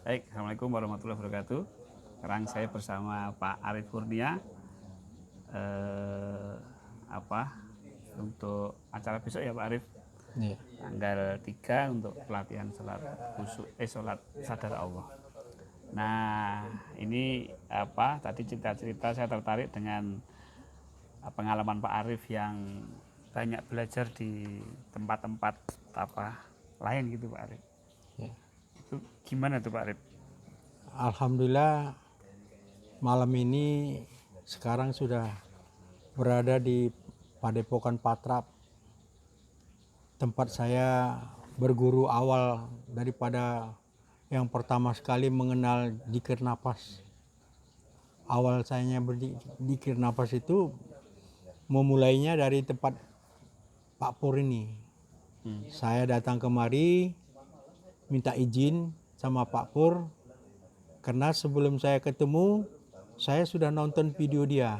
Baik, Assalamualaikum warahmatullahi wabarakatuh. Sekarang saya bersama Pak Arif Kurnia eh, untuk acara besok ya Pak Arif, Iya. tanggal 3 untuk pelatihan sholat sadar Allah. Nah, ini tadi cerita-cerita saya tertarik dengan pengalaman Pak Arif yang banyak belajar di tempat-tempat lain gitu Pak Arif. Ya. Itu gimana tuh Pak Arif? Alhamdulillah malam ini sekarang sudah berada di Padepokan Patrap, tempat saya berguru awal daripada yang pertama sekali mengenal zikir nafas. Awal saya berzikir nafas itu memulainya dari tempat Pak Pur ini. Saya datang kemari minta izin sama Pak Pur, karena sebelum saya ketemu saya sudah nonton video dia.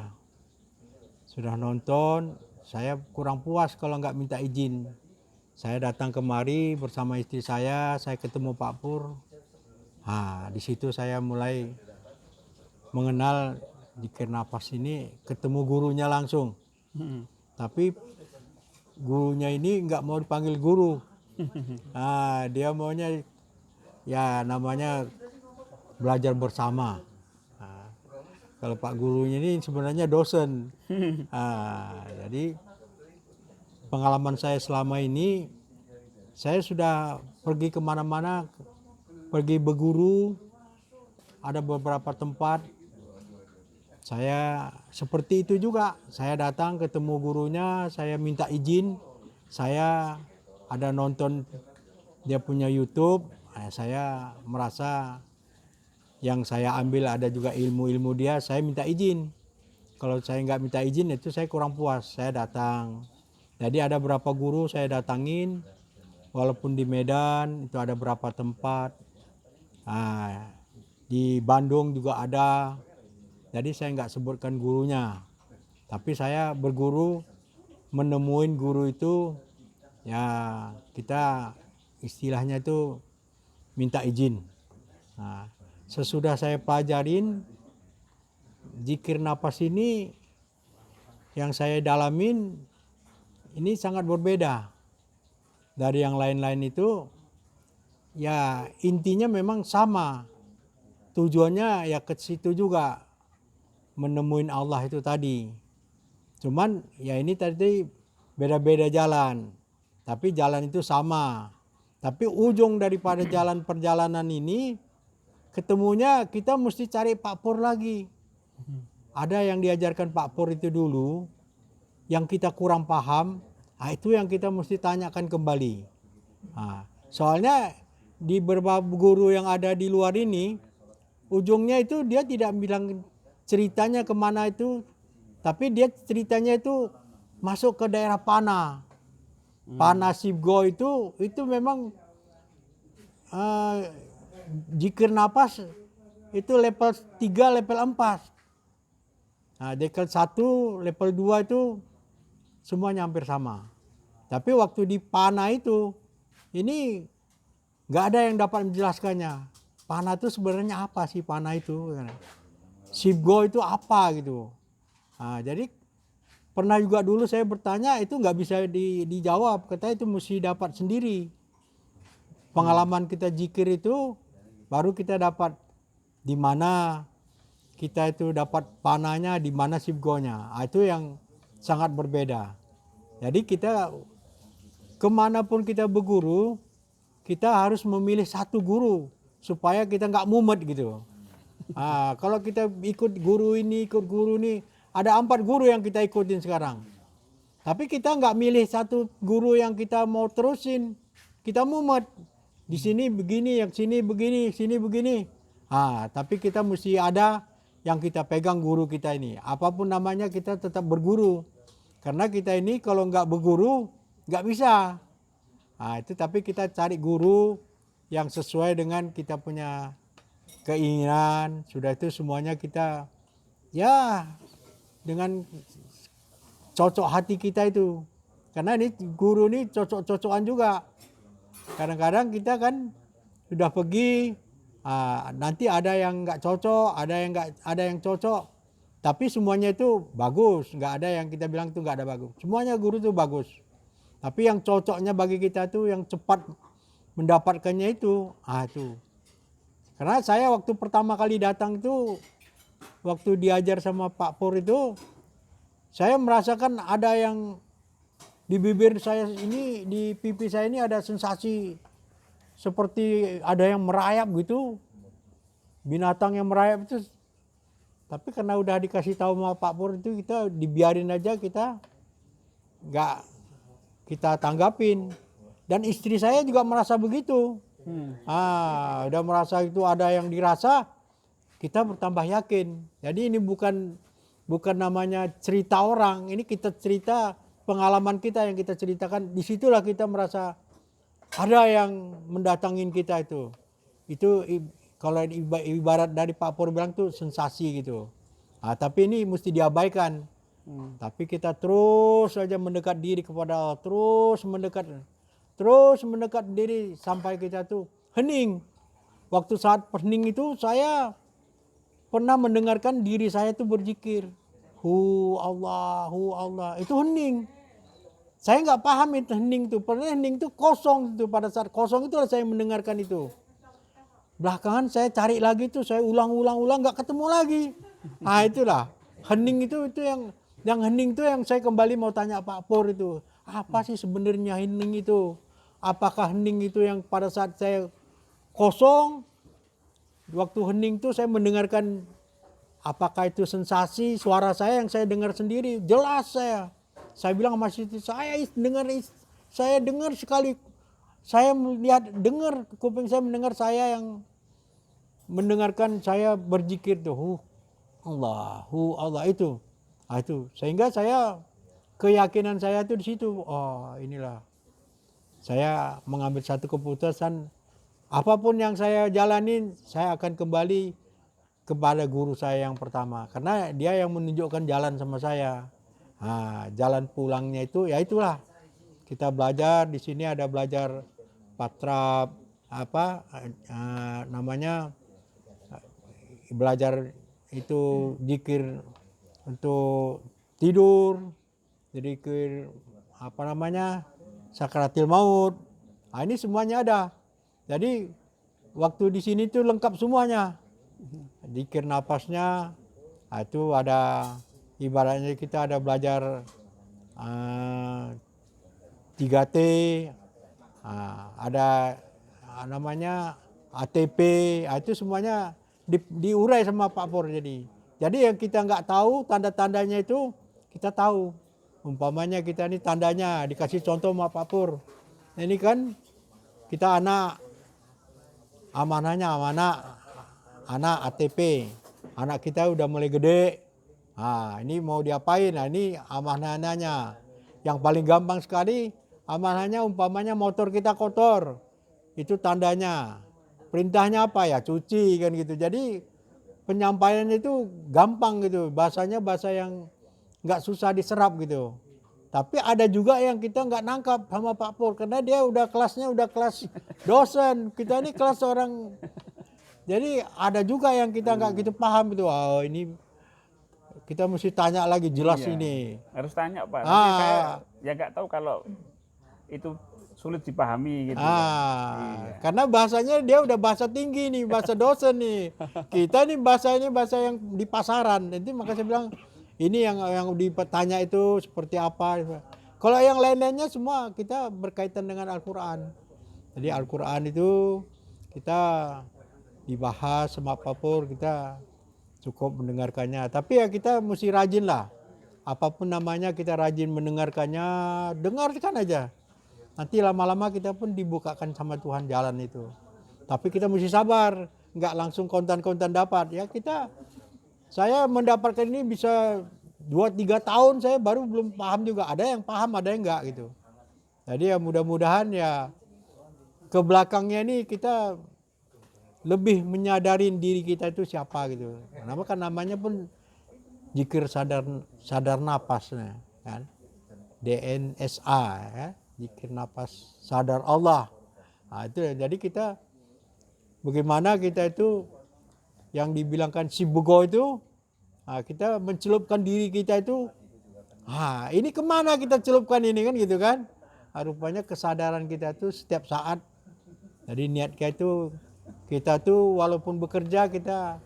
Sudah nonton, saya kurang puas kalau nggak minta izin. Saya datang kemari bersama istri saya ketemu Pak Pur. Nah, di situ saya mulai mengenal zikir nafas ini, ketemu gurunya langsung. Tapi gurunya ini nggak mau dipanggil guru. Nah, dia maunya ya namanya belajar bersama. Nah, kalau Pak gurunya ini sebenarnya dosen. Nah, jadi pengalaman saya selama ini, saya sudah pergi kemana-mana, pergi berguru, ada beberapa tempat. Saya seperti itu juga, saya datang ketemu gurunya, saya minta izin, saya ada nonton dia punya YouTube, saya merasa yang saya ambil ada juga ilmu-ilmu dia, saya minta izin. Kalau saya nggak minta izin itu saya kurang puas, saya datang. Jadi ada berapa guru saya datangin, walaupun di Medan itu ada berapa tempat. Nah, di Bandung juga ada. Jadi saya nggak sebutkan gurunya, tapi saya berguru, menemuin guru itu, ya kita istilahnya itu minta izin. Nah, sesudah saya pelajarin zikir nafas ini, yang saya dalamin ini sangat berbeda dari yang lain-lain itu. Ya intinya memang sama, tujuannya ya ke situ juga, menemuin Allah itu tadi. Cuman ya ini tadi beda-beda jalan, tapi jalan itu sama. Tapi ujung daripada jalan perjalanan ini, ketemunya kita mesti cari Pak Pur lagi. Ada yang diajarkan Pak Pur itu dulu, yang kita kurang paham, itu yang kita mesti tanyakan kembali. Nah, soalnya di beberapa guru yang ada di luar ini, ujungnya itu dia tidak bilang ceritanya kemana itu, tapi dia ceritanya itu masuk ke daerah Pana. Pana Sibgo itu memang zikir nafas itu level 3, level 4. Nah, level 1, level 2 itu semuanya hampir sama. Tapi waktu di Pana itu, ini nggak ada yang dapat menjelaskannya. Pana itu sebenarnya apa sih Pana itu? Sibgo itu apa gitu. Nah, jadi pernah juga dulu saya bertanya, itu nggak bisa dijawab. Kata itu mesti dapat sendiri. Pengalaman kita zikir itu baru kita dapat di mana kita itu dapat panahnya, di mana sibgonya. Itu yang sangat berbeda. Jadi kita kemanapun kita berguru, kita harus memilih satu guru supaya kita nggak mumet gitu. Kalau kita ikut guru ini, ada 4 guru yang kita ikutin sekarang. Tapi kita nggak milih satu guru yang kita mau terusin, kita mumet. Di sini begini, yang sini begini, sini begini. Tapi kita mesti ada yang kita pegang guru kita ini. Apapun namanya kita tetap berguru. Karena kita ini kalau nggak berguru nggak bisa. Itu tapi kita cari guru yang sesuai dengan kita punya keinginan. Sudah itu semuanya kita ya dengan cocok hati kita itu. Karena ini guru ini cocok-cocokan juga. Kadang-kadang kita kan sudah pergi, Nanti ada yang nggak cocok, ada yang cocok. Tapi semuanya itu bagus, nggak ada yang kita bilang itu nggak ada bagus. Semuanya guru itu bagus. Tapi yang cocoknya bagi kita itu yang cepat mendapatkannya itu, itu. Karena saya waktu pertama kali datang itu, waktu diajar sama Pak Pur itu, saya merasakan ada yang di bibir saya ini, di pipi saya ini ada sensasi seperti ada yang merayap gitu, binatang yang merayap itu. Tapi karena udah dikasih tahu sama Pak Pur itu, kita dibiarin aja, kita nggak kita tanggapin. Dan istri saya juga merasa begitu. Udah merasa itu ada yang dirasa, kita bertambah yakin. Jadi ini bukan namanya cerita orang, ini kita cerita pengalaman kita yang kita ceritakan. Disitulah kita merasa ada yang mendatangin kita itu. Itu kalau ibarat dari Pak Pur bilang tuh sensasi gitu. Tapi ini mesti diabaikan. Tapi kita terus saja mendekat diri kepada Allah, terus mendekat diri sampai kita tuh hening. Waktu saat hening itu saya pernah mendengarkan diri saya tuh berzikir. Hu Allah, itu hening. Saya nggak paham itu hening tuh, pernah hening tuh kosong tuh, pada saat kosong itulah saya mendengarkan itu. Belakangan saya cari lagi tuh, saya ulang nggak ketemu lagi. Itulah hening itu yang hening itu yang saya kembali mau tanya Pak Pur itu. Apa sih sebenarnya hening itu? Apakah hening itu yang pada saat saya kosong, waktu hening itu saya mendengarkan, apakah itu sensasi suara saya yang saya dengar sendiri? Jelas saya bilang sama istri saya dengar sekali. Saya melihat, dengar, kuping saya mendengar saya yang mendengarkan saya berzikir tuh, Allah itu. Itu sehingga saya, keyakinan saya tuh di situ. Inilah saya mengambil satu keputusan, apapun yang saya jalanin, saya akan kembali kepada guru saya yang pertama, karena dia yang menunjukkan jalan sama saya. Jalan pulangnya itu ya itulah, kita belajar di sini, ada belajar patrap, namanya belajar itu zikir untuk tidur, zikir sakaratil maut. Ini semuanya ada. Jadi waktu di sini tuh lengkap semuanya. Zikir napasnya, itu ada, ibaratnya kita ada belajar 3T, ada namanya ATP, itu semuanya diurai sama Pak Pur. Jadi yang kita nggak tahu tanda-tandanya itu kita tahu. Umpamanya kita ini tandanya dikasih contoh sama Pak Pur. Ini kan kita amanahnya anak ATP, anak kita udah mulai gede. Ini mau diapain? Ini amanahnya. Yang paling gampang sekali amanahnya, umpamanya motor kita kotor, itu tandanya. Perintahnya apa ya? Cuci kan gitu. Jadi penyampaiannya itu gampang gitu. Bahasanya bahasa yang nggak susah diserap gitu. Tapi ada juga yang kita nggak nangkap sama Pak Pur, karena dia udah kelasnya udah kelas dosen. Kita ini kelas orang. Jadi ada juga yang kita nggak gitu paham itu. Ini kita mesti tanya lagi jelas ini. Harus tanya Pak. Nanti saya ya nggak tahu kalau itu sulit dipahami gitu. Karena bahasanya dia udah bahasa tinggi nih, bahasa dosen nih. Kita nih bahasa yang di pasaran. Nanti makanya saya bilang ini yang ditanya itu seperti apa. Kalau yang lain-lainnya semua kita berkaitan dengan Al-Quran. Jadi Al-Quran itu kita dibahas sama Pak Pur, kita cukup mendengarkannya. Tapi ya kita mesti rajin lah. Apapun namanya kita rajin mendengarkannya, dengarkan aja. Nanti lama-lama kita pun dibukakan sama Tuhan jalan itu. Tapi kita mesti sabar, nggak langsung kontan-kontan dapat. Ya saya mendapatkan ini bisa 2-3 tahun, saya baru belum paham juga. Ada yang paham, ada yang enggak gitu. Jadi ya mudah-mudahan ya ke belakangnya ini kita lebih menyadarin diri kita itu siapa gitu. Kenapa kan namanya pun zikir sadar napas kan. DNSA ya. Zikir napas sadar Allah. Itu jadi kita bagaimana kita itu yang dibilangkan si bego itu, kita mencelupkan diri kita itu, ini kemana kita celupkan ini kan gitu kan. Rupanya kesadaran kita itu setiap saat. Jadi niat kita tuh walaupun bekerja kita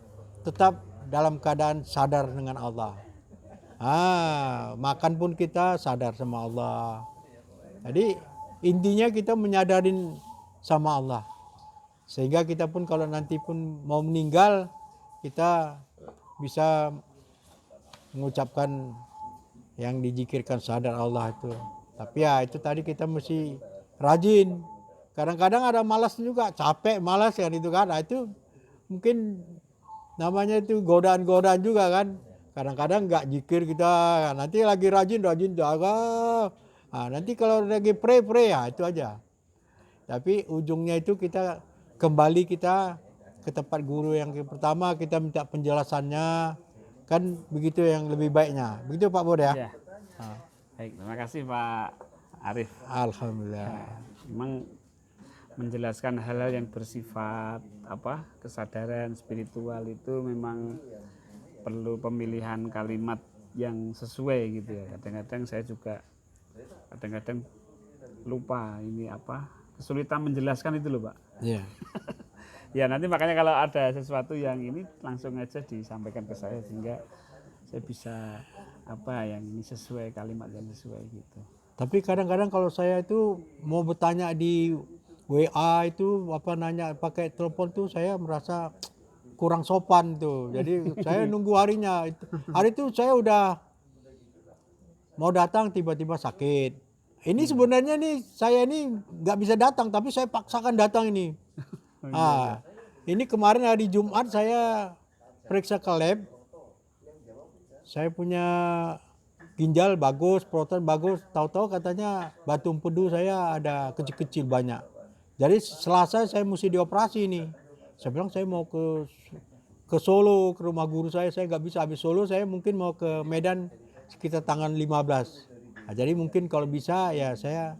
tetap dalam keadaan sadar dengan Allah. Makan pun kita sadar sama Allah. Jadi intinya kita menyadarin sama Allah. Sehingga kita pun kalau nanti pun mau meninggal, kita bisa mengucapkan yang dijikirkan sadar Allah itu. Tapi ya itu tadi kita mesti rajin. Kadang-kadang ada malas juga, capek, malas kan itu kan. Itu mungkin namanya itu godaan-godaan juga kan. Kadang-kadang nggak zikir kita, nanti lagi rajin jaga. Nanti kalau lagi pray ya itu aja. Tapi ujungnya itu kita kembali kita ke tempat guru yang pertama, kita minta penjelasannya, kan begitu yang lebih baiknya. Begitu Pak Bod ya? Ya. Baik, terima kasih Pak Arif. Alhamdulillah. Memang menjelaskan hal-hal yang bersifat kesadaran spiritual itu memang perlu pemilihan kalimat yang sesuai gitu ya. Kadang-kadang saya juga lupa ini kesulitan menjelaskan itu loh Pak. Iya. Ya nanti makanya kalau ada sesuatu yang ini langsung aja disampaikan ke saya sehingga saya bisa yang ini sesuai, kalimat yang sesuai gitu. Tapi kadang-kadang kalau saya itu mau bertanya di WA itu nanya pakai telepon tuh saya merasa kurang sopan tuh. Jadi saya nunggu harinya. Hari itu saya udah mau datang tiba-tiba sakit. Ini sebenarnya saya nggak bisa datang tapi saya paksakan datang ini. Ini kemarin hari Jumat saya periksa ke lab. Saya punya ginjal bagus, protein bagus. Tahu-tahu katanya batu empedu saya ada kecil-kecil banyak. Jadi Selasa saya mesti dioperasi nih. Saya bilang saya mau ke Solo, ke rumah guru saya nggak bisa. Habis Solo saya mungkin mau ke Medan sekitar tanggal 15. Jadi mungkin kalau bisa ya saya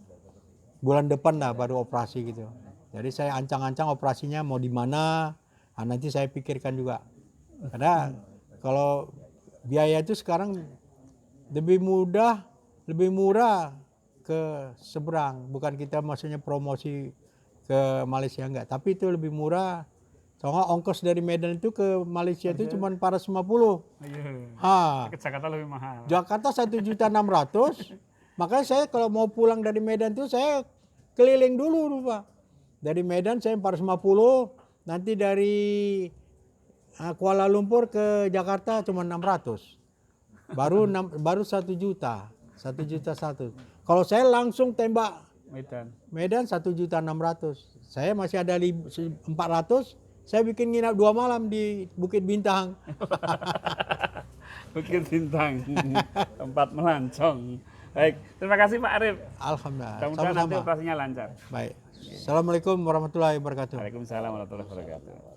bulan depan lah baru operasi gitu. Jadi saya ancang-ancang operasinya mau di mana, nanti saya pikirkan juga. Karena kalau biaya itu sekarang lebih murah ke seberang. Bukan kita maksudnya promosi ke Malaysia enggak, tapi itu lebih murah. Soalnya ongkos dari Medan itu ke Malaysia itu cuma 450. Ke Jakarta lebih mahal. Jakarta 1.600.000. Makanya saya kalau mau pulang dari Medan itu saya keliling dulu Pak. Dari Medan saya 450, nanti dari Kuala Lumpur ke Jakarta cuma 600. Baru 1 juta. 1 juta satu. Kalau saya langsung tembak Medan 1.600.000. Saya masih ada 400. Saya bikin nginap 2 malam di Bukit Bintang. Bukit Bintang, tempat melancong. Baik, terima kasih Pak Arif. Alhamdulillah. Mudah-mudahan nanti operasinya lancar. Baik. Assalamualaikum warahmatullahi wabarakatuh. Waalaikumsalam warahmatullahi wabarakatuh.